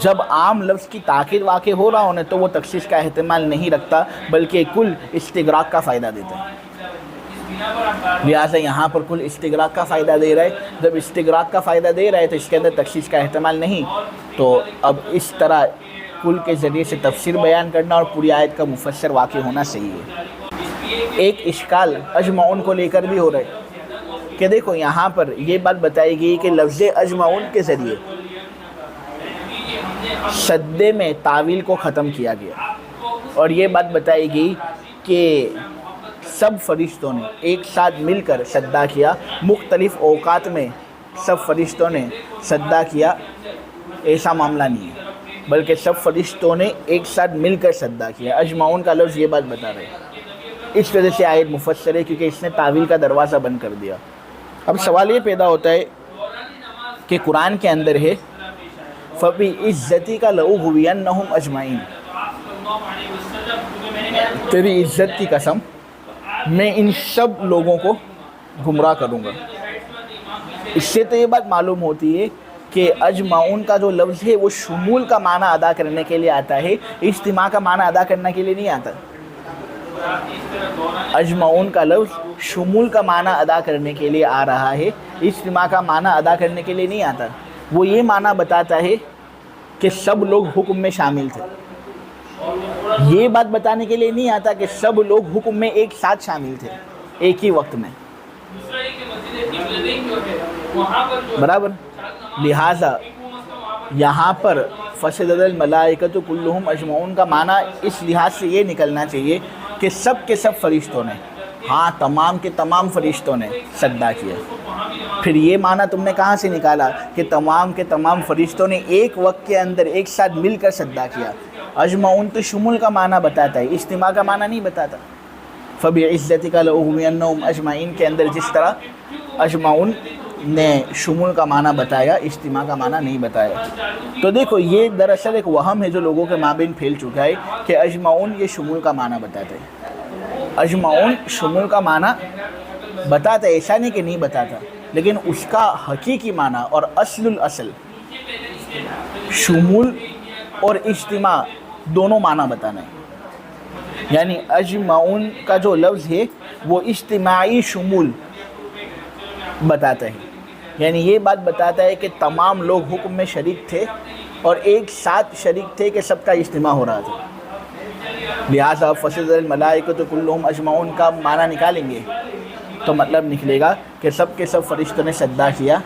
S1: جب عام لفظ کی تاکید واقع ہو رہا ہونے تو وہ تخصیص کا احتمال نہیں رکھتا بلکہ کل استغراق کا فائدہ دیتا ہے. لہٰذا یہاں پر کل استغراق کا فائدہ دے رہا ہے. جب استغراق کا فائدہ دے رہا ہے تو اس کے اندر تخصیص کا احتمال نہیں. تو اب اس طرح کل کے ذریعے سے تفسیر بیان کرنا اور پوری آیت کا مفسر واقع ہونا صحیح ہے. ایک اشکال اجمعون کو لے کر بھی ہو رہا ہے کہ دیکھو یہاں پر یہ بات بتائی گئی کہ لفظ اجمعون کے ذریعے سدے میں تعویل کو ختم کیا گیا اور یہ بات بتائی گئی کہ سب فرشتوں نے ایک ساتھ مل کر سجدہ کیا. مختلف اوقات میں سب فرشتوں نے سجدہ کیا ایسا معاملہ نہیں ہے بلکہ سب فرشتوں نے ایک ساتھ مل کر سجدہ کیا. اجمعون کا لفظ یہ بات بتا رہے ہیں. اس وجہ سے آیت مفسر ہے کیونکہ اس نے تعویل کا دروازہ بند کر دیا. اب سوال یہ پیدا ہوتا ہے کہ قرآن کے اندر ہے فَبِعِزَّتِكَ لَأُغْوِيَنَّهُمْ أَجْمَعِينَ. تیری عزت کی قسم میں ان سب لوگوں کو گمراہ کروں گا. اس سے تو یہ بات معلوم ہوتی ہے کہ اجمعون کا جو لفظ ہے وہ شمول کا معنی ادا کرنے کے لیے آتا ہے, اجتماع کا معنی ادا کرنے کے لیے نہیں آتا. اجمعون کا لفظ شمول کا معنی ادا کرنے کے لیے آ رہا ہے, اجتماع کا معنی ادا کرنے کے لیے نہیں آتا. وہ یہ معنی بتاتا ہے کہ سب لوگ حکم میں شامل تھے. یہ بات بتانے کے لیے نہیں آتا کہ سب لوگ حکم میں ایک ساتھ شامل تھے ایک ہی وقت میں. برابر. لہٰذا یہاں پر فسجد الملائکۃ کلھم اجمعون کا معنی اس لحاظ سے یہ نکلنا چاہیے کہ سب کے سب فرشتوں نے, ہاں تمام کے تمام فرشتوں نے سجدہ کیا. پھر یہ معنی تم نے کہاں سے نکالا کہ تمام کے تمام فرشتوں نے ایک وقت کے اندر ایک ساتھ مل کر سجدہ کیا؟ اجمعون تو شمول کا معنی بتاتا ہے, اجتماع کا معنی نہیں بتاتا. فَبِعِزَّتِكَ لَأُغْوِيَنَّهُمْ أَجْمَعِينَ کے اندر جس طرح اجمعون نے شمول کا معنی بتایا, اجتماع کا معنی نہیں بتایا. تو دیکھو یہ دراصل ایک وہم ہے جو لوگوں کے مابین پھیل چکا ہے کہ اجمعون یہ شمول کا معنی بتاتا ہے. اجمعون شمول کا معنی بتاتا ہے, ایسا نہیں کہ نہیں بتاتا, لیکن اس کا حقیقی معنی اور اصل الاصل شمول اور اجتماع دونوں معنی بتانا ہے. یعنی اجمعون کا جو لفظ ہے وہ اجتماعی شمول بتاتا ہے. یعنی یہ بات بتاتا ہے کہ تمام لوگ حکم میں شریک تھے اور ایک ساتھ شریک تھے کہ سب کا اجتماع ہو رہا تھا. لہٰذا فسجد الملائکۃ کلھم اجمعون کا معنی نکالیں گے تو مطلب نکلے گا کہ سب کے سب فرشتوں نے سجدہ کیا,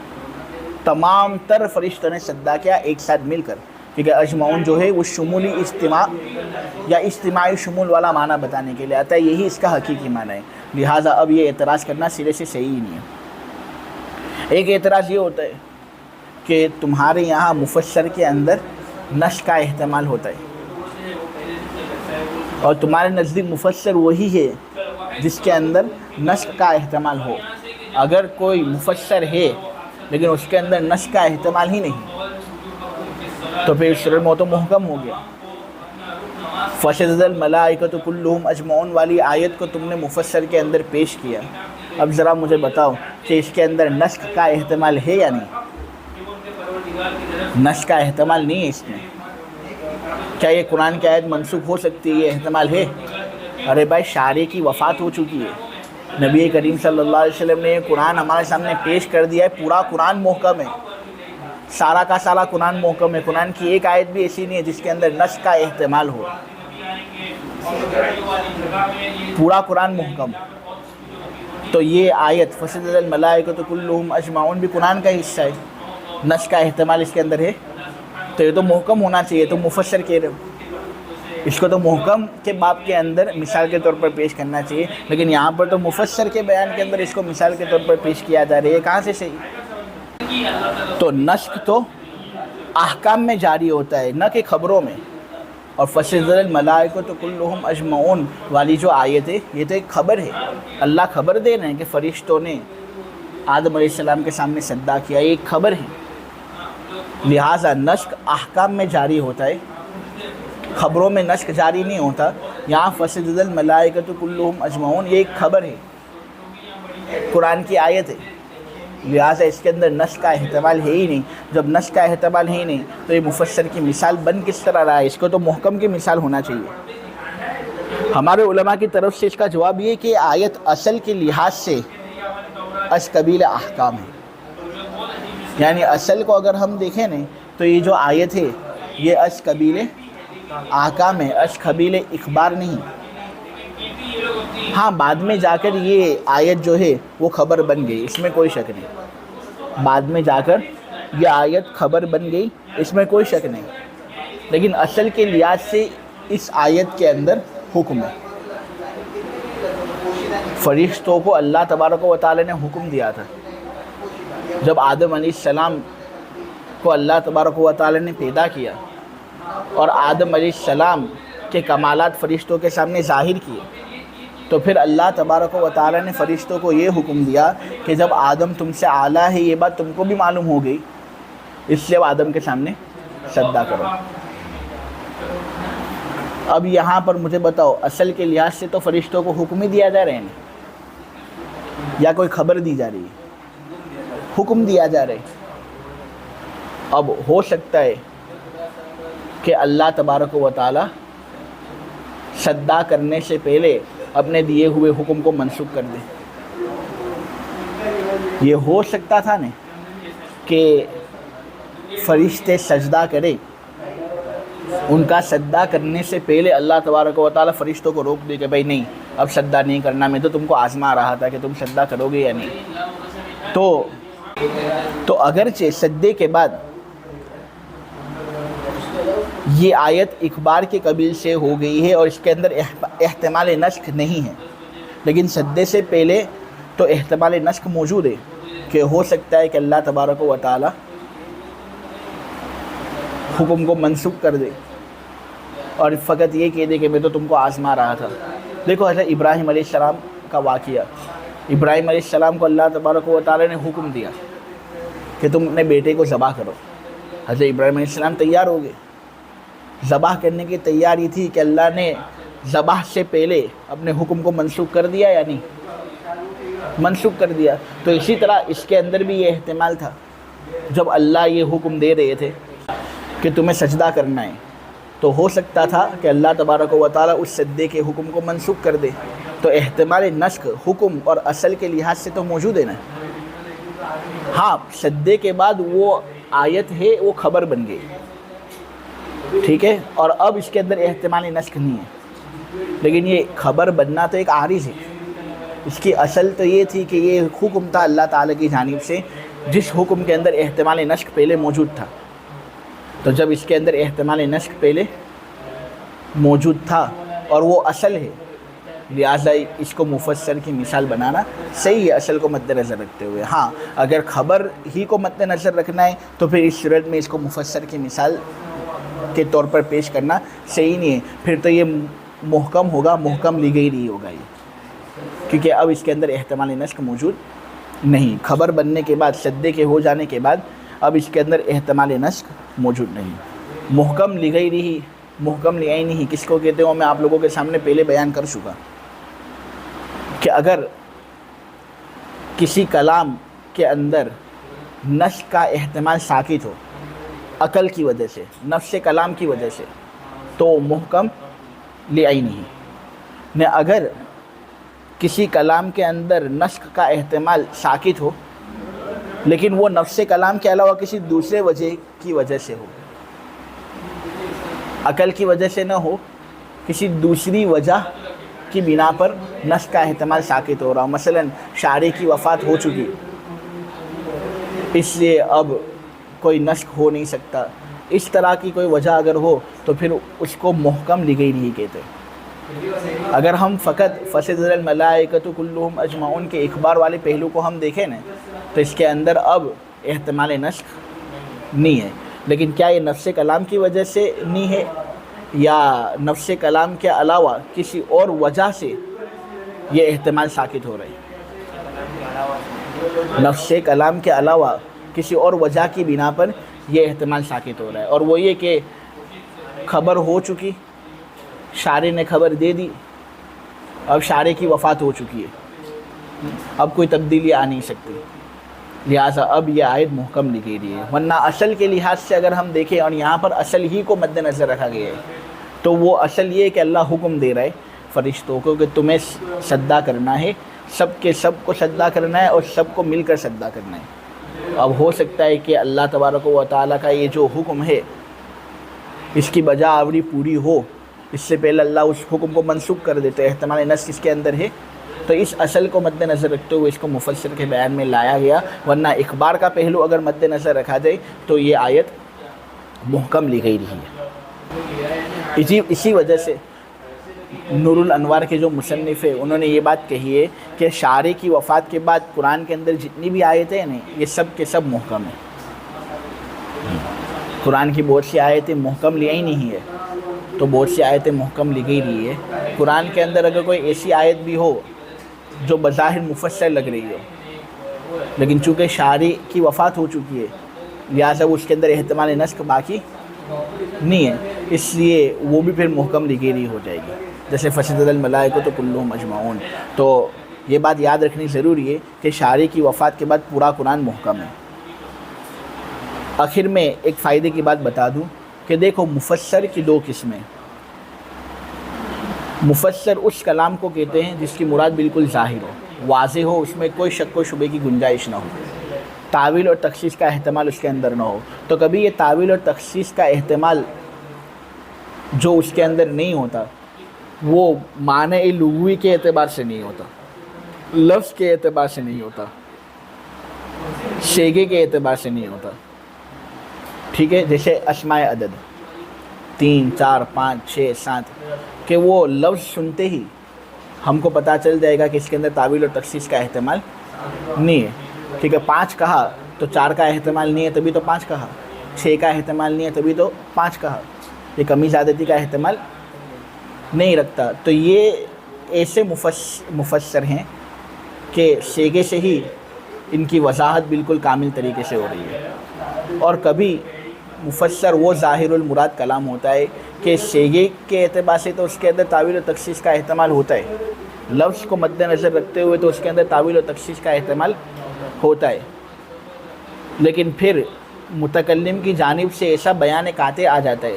S1: تمام تر فرشتوں نے سجدہ کیا ایک ساتھ مل کر. کیونکہ اجمعون جو ہے وہ شمولی اجتماع یا اجتماعی شمول والا معنی بتانے کے لیے آتا ہے, یہی اس کا حقیقی معنی ہے. لہٰذا اب یہ اعتراض کرنا سرے سے صحیح ہی نہیں ہے. ایک اعتراض یہ ہوتا ہے کہ تمہارے یہاں مفسر کے اندر نسخ کا احتمال ہوتا ہے اور تمہارے نزدیک مفسر وہی ہے جس کے اندر نسخ کا احتمال ہو. اگر کوئی مفسر ہے لیکن اس کے اندر نسخ کا احتمال ہی نہیں تو پھر سورۃ تو محکم ہو گیا. فسجد الملائکۃ کلھم اجمعون والی آیت کو تم نے مفسر کے اندر پیش کیا. اب ذرا مجھے بتاؤ کہ اس کے اندر نسخ کا احتمال ہے یا نہیں؟ نسخ کا احتمال نہیں ہے اس میں. کیا یہ قرآن کی آیت منسوخ ہو سکتی ہے؟ یہ احتمال ہے؟ ارے بھائی شارع کی وفات ہو چکی ہے, نبی کریم صلی اللہ علیہ وسلم نے قرآن ہمارے سامنے پیش کر دیا ہے, پورا قرآن محکم ہے, سارا کا سارا قرآن محکم ہے. قرآن کی ایک آیت بھی ایسی نہیں ہے جس کے اندر نسخ کا احتمال ہو. پورا قرآن محکم. تو یہ آیت فسجد الملائکۃ کلھم اجمعون بھی قرآن کا حصہ ہے, نسخ کا احتمال اس کے اندر ہے, تو یہ تو محکم ہونا چاہیے. تو مفسر کہہ رہے ہو اس کو تو محکم کے باب کے اندر مثال کے طور پر پیش کرنا چاہیے، لیکن یہاں پر تو مفسر کے بیان کے اندر اس کو مثال کے طور پر پیش کیا جا رہا ہے، یہ کہاں سے صحیح؟ تو نسخ تو احکام میں جاری ہوتا ہے، نہ کہ خبروں میں۔ اور فَسَجَدَ الْمَلَائِكَةُ كُلُّهُمْ أَجْمَعُونَ والی جو آیت ہے، یہ تو ایک خبر ہے، اللہ خبر دے رہے ہیں کہ فرشتوں نے آدم علیہ السلام کے سامنے سجدہ کیا، یہ ایک خبر ہے۔ لہٰذا نسخ احکام میں جاری ہوتا ہے، خبروں میں نسخ جاری نہیں ہوتا۔ یہاں فَسَجَدَ الْمَلَائِكَةُ كُلُّهُمْ أَجْمَعُونَ یہ ایک خبر ہے، قرآن کی آیت ہے، لہٰذا اس کے اندر نسخ کا احتمال ہے ہی نہیں۔ جب نسخ کا احتمال ہے ہی نہیں تو یہ مفسر کی مثال بن کس طرح رہا ہے؟ اس کو تو محکم کی مثال ہونا چاہیے۔ ہمارے علماء کی طرف سے اس کا جواب یہ کہ آیت اصل کے لحاظ سے از قبیل احکام ہے، یعنی اصل کو اگر ہم دیکھیں نا تو یہ جو آیت ہے یہ از قبیل احکام ہے، از قبیل اخبار نہیں۔ ہاں بعد میں جا کر یہ آیت جو ہے وہ خبر بن گئی، اس میں کوئی شک نہیں، بعد میں جا کر یہ آیت خبر بن گئی، اس میں کوئی شک نہیں، لیکن اصل کے لحاظ سے اس آیت کے اندر حکم ہے۔ فرشتوں کو اللہ تبارک و تعالی نے حکم دیا تھا، جب آدم علیہ السلام کو اللہ تبارک و تعالی نے پیدا کیا اور آدم علیہ السلام کے کمالات فرشتوں کے سامنے ظاہر کیے، تو پھر اللہ تبارک و تعالی نے فرشتوں کو یہ حکم دیا کہ جب آدم تم سے اعلیٰ ہے یہ بات تم کو بھی معلوم ہو گئی، اس لیے آدم کے سامنے سجدہ کرو۔ اب یہاں پر مجھے بتاؤ، اصل کے لحاظ سے تو فرشتوں کو حکم ہی دیا جا رہا ہے یا کوئی خبر دی جا رہی ہے؟ حکم دیا جا رہا ہے۔ اب ہو سکتا ہے کہ اللہ تبارک و تعالی سجدہ کرنے سے پہلے اپنے دیے ہوئے حکم کو منسوخ کر دے، یہ ہو سکتا تھا نا کہ فرشتے سجدہ کرے، ان کا سجدہ کرنے سے پہلے اللہ تبارک و تعالی فرشتوں کو روک دے کہ بھائی نہیں اب سجدہ نہیں کرنا، میں تو تم کو آزما رہا تھا کہ تم سجدہ کرو گے یا نہیں۔ تو اگرچہ سجدے کے بعد یہ آیت اخبار کے قبیل سے ہو گئی ہے اور اس کے اندر احتمال نسخ نہیں ہے، لیکن سجدے سے پہلے تو احتمال نسخ موجود ہے کہ ہو سکتا ہے کہ اللہ تبارک و تعالی حکم کو منسوخ کر دے اور فقط یہ کہہ دے کہ میں تو تم کو آزما رہا تھا۔ دیکھو حضرت ابراہیم علیہ السلام کا واقعہ، ابراہیم علیہ السلام کو اللہ تبارک و تعالی نے حکم دیا کہ تم اپنے بیٹے کو ذبح کرو۔ حضرت ابراہیم علیہ السلام تیار ہو گئے، ذبح کرنے کی تیاری تھی کہ اللہ نے ذبح سے پہلے اپنے حکم کو منسوخ کر دیا یا نہیں؟ منسوخ کر دیا۔ تو اسی طرح اس کے اندر بھی یہ احتمال تھا، جب اللہ یہ حکم دے رہے تھے کہ تمہیں سجدہ کرنا ہے تو ہو سکتا تھا کہ اللہ تبارک و تعالی اس سجدے کے حکم کو منسوخ کر دے، تو احتمال نسخ حکم اور اصل کے لحاظ سے تو موجود ہے نا۔ ہاں سجدے کے بعد وہ آیت ہے وہ خبر بن گئی، ٹھیک ہے، اور اب اس کے اندر احتمال نسخ نہیں ہے، لیکن یہ خبر بننا تو ایک عارض ہے، اس کی اصل تو یہ تھی کہ یہ حکم تھا اللہ تعالیٰ کی جانب سے، جس حکم کے اندر احتمال نسخ پہلے موجود تھا۔ تو جب اس کے اندر احتمال نسخ پہلے موجود تھا اور وہ اصل ہے، لہٰذا اس کو مفسر کی مثال بنانا صحیح ہے اصل کو مد نظر رکھتے ہوئے۔ ہاں اگر خبر ہی کو مد نظر رکھنا ہے تو پھر اس صورت میں اس کو مفسر کی مثال کے طور پر پیش کرنا صحیح نہیں ہے، پھر تو یہ محکم ہوگا، محکم لی گئی نہیں ہوگا یہ، کیونکہ اب اس کے اندر احتمال نسخ موجود نہیں، خبر بننے کے بعد سجدے کے ہو جانے کے بعد اب اس کے اندر احتمال نسخ موجود نہیں۔ محکم لی گئی نہیں، محکم لی گئی نہیں کس کو کہتے ہو میں آپ لوگوں کے سامنے پہلے بیان کر چکا کہ اگر کسی کلام کے اندر نسخ کا احتمال ساکت ہو عقل کی وجہ سے، نفس کلام کی وجہ سے، تو محکم لعینی ہے۔ اگر کسی کلام کے اندر نسخ کا احتمال ساکت ہو لیکن وہ نفس کلام کے علاوہ کسی دوسرے وجہ کی وجہ سے ہو، عقل کی وجہ سے نہ ہو، کسی دوسری وجہ کی بنا پر نسخ کا احتمال ساکت ہو رہا، مثلا شاعر کی وفات ہو چکی اس لیے اب کوئی نسخ ہو نہیں سکتا، اس طرح کی کوئی وجہ اگر ہو تو پھر اس کو محکم لگئی نہیں کہتے. اگر ہم فقط فسجد الملائکۃ کلھم اجمعون کے اخبار والے پہلو کو ہم دیکھیں نا تو اس کے اندر اب احتمال نسخ نہیں ہے. لیکن کیا یہ نفس کلام کی وجہ سے نہیں ہے یا نفس کلام کے علاوہ کسی اور وجہ سے یہ احتمال ساکت ہو رہا ہے؟ نفس کلام کے علاوہ کسی اور وجہ کی بنا پر یہ احتمال ساکت ہو رہا ہے، اور وہ یہ کہ خبر ہو چکی، شارع نے خبر دے دی، اب شارع کی وفات ہو چکی ہے، اب کوئی تبدیلی آ نہیں سکتی، لہٰذا اب یہ آیت محکم لکھی گئی ہے. ورنہ اصل کے لحاظ سے اگر ہم دیکھیں، اور یہاں پر اصل ہی کو مد نظر رکھا گیا ہے، تو وہ اصل یہ کہ اللہ حکم دے رہا ہے فرشتوں کو کہ تمہیں سجدہ کرنا ہے، سب کے سب کو سجدہ کرنا ہے اور سب کو مل کر سجدہ کرنا ہے. اب ہو سکتا ہے کہ اللہ تبارک و تعالیٰ کا یہ جو حکم ہے اس کی بجا آوری پوری ہو، اس سے پہلے اللہ اس حکم کو منسوخ کر دیتے، احتمال نسخ اس کے اندر ہے، تو اس اصل کو مد نظر رکھتے ہوئے اس کو مفسر کے بیان میں لایا گیا. ورنہ اخبار کا پہلو اگر مد نظر رکھا جائے تو یہ آیت محکم لی گئی رہی ہے. اسی وجہ سے نور الانوار کے جو مصنف ہے انہوں نے یہ بات کہی ہے کہ شارع کی وفات کے بعد قرآن کے اندر جتنی بھی آیتیں ہیں یہ سب کے سب محکم ہیں. قرآن کی بہت سی آیتیں محکم لی ہی نہیں ہے، تو بہت سی آیتیں محکم لی گئی رہی ہے. قرآن کے اندر اگر کوئی ایسی آیت بھی ہو جو بظاہر مفسر لگ رہی ہو، لیکن چونکہ شارع کی وفات ہو چکی ہے لہٰذا اس کے اندر احتمال نسخ باقی نہیں ہے، اس لیے وہ بھی پھر محکم لکھی رہی ہو جائے گی، جیسے فسجد الملائکۃ کلھم اجمعون. تو یہ بات یاد رکھنی ضروری ہے کہ شارع کی وفات کے بعد پورا قرآن محکم ہے. آخر میں ایک فائدے کی بات بتا دوں کہ دیکھو مفسر کی دو قسمیں. مفسر اس کلام کو کہتے ہیں جس کی مراد بالکل ظاہر ہو، واضح ہو، اس میں کوئی شک و شبے کی گنجائش نہ ہو، تعویل اور تخصیص کا احتمال اس کے اندر نہ ہو. تو کبھی یہ تعویل اور تخصیص کا احتمال جو اس کے اندر نہیں ہوتا وہ معنی لغوی کے اعتبار سے نہیں ہوتا، لفظ کے اعتبار سے نہیں ہوتا، شیگے کے اعتبار سے نہیں ہوتا. ٹھیک ہے، جیسے اسماء عدد 3 4 5 6 7 کہ وہ لفظ سنتے ہی ہم کو پتہ چل جائے گا کہ اس کے اندر تعویل اور تخصیص کا احتمال نہیں ہے. ٹھیک ہے، 5 کہا تو 4 کا احتمال نہیں ہے تبھی تو 5 کہا، 6 کا احتمال نہیں ہے تبھی تو 5 کہا، یہ کمی زیادتی کا احتمال نہیں رکھتا. تو یہ ایسے مفسر ہیں کہ شیگے سے ہی ان کی وضاحت بالکل کامل طریقے سے ہو رہی ہے. اور کبھی مفسر وہ ظاہر المراد کلام ہوتا ہے کہ شیگے کے اعتبار سے تو اس کے اندر تعویل و تخصیص کا احتمال ہوتا ہے، لفظ کو مد نظر رکھتے ہوئے تو اس کے اندر تعویل و تخصیص کا احتمال ہوتا ہے، لیکن پھر متکلم کی جانب سے ایسا بیان قاطع آ جاتا ہے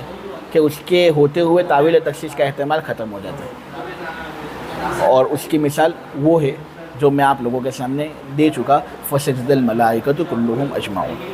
S1: کہ اس کے ہوتے ہوئے تعویل و تخصیص کا احتمال ختم ہو جاتا ہے. اور اس کی مثال وہ ہے جو میں آپ لوگوں کے سامنے دے چکا، فسجد الملائکۃ کلھم اجمعون.